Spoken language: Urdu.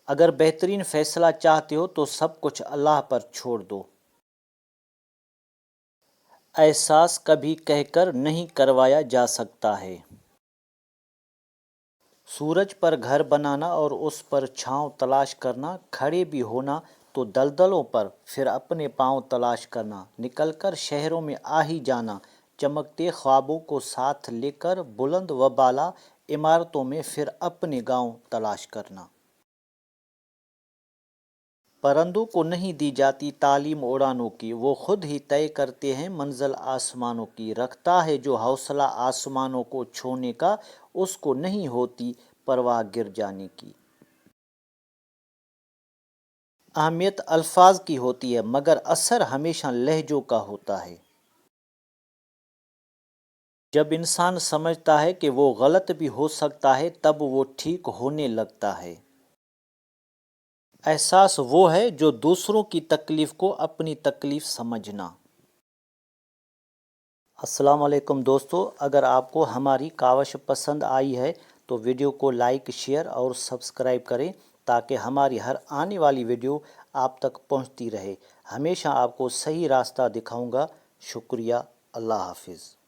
اگر بہترین فیصلہ چاہتے ہو تو سب کچھ اللہ پر چھوڑ دو۔ احساس کبھی کہہ کر نہیں کروایا جا سکتا ہے۔ سورج پر گھر بنانا اور اس پر چھاؤں تلاش کرنا، کھڑے بھی ہونا تو دلدلوں پر، پھر اپنے پاؤں تلاش کرنا، نکل کر شہروں میں آ ہی جانا، چمکتے خوابوں کو ساتھ لے کر بلند و بالا عمارتوں میں پھر اپنے گاؤں تلاش کرنا۔ پرندوں کو نہیں دی جاتی تعلیم اڑانوں کی، وہ خود ہی طے کرتے ہیں منزل آسمانوں کی۔ رکھتا ہے جو حوصلہ آسمانوں کو چھونے کا، اس کو نہیں ہوتی پرواہ گر جانے کی۔ اہمیت الفاظ کی ہوتی ہے مگر اثر ہمیشہ لہجوں کا ہوتا ہے۔ جب انسان سمجھتا ہے کہ وہ غلط بھی ہو سکتا ہے تب وہ ٹھیک ہونے لگتا ہے۔ احساس وہ ہے جو دوسروں کی تکلیف کو اپنی تکلیف سمجھنا۔ السلام علیکم دوستو، اگر آپ کو ہماری کاوش پسند آئی ہے تو ویڈیو کو لائک، شیئر اور سبسکرائب کریں تاکہ ہماری ہر آنے والی ویڈیو آپ تک پہنچتی رہے۔ ہمیشہ آپ کو صحیح راستہ دکھاؤں گا۔ شکریہ۔ اللہ حافظ۔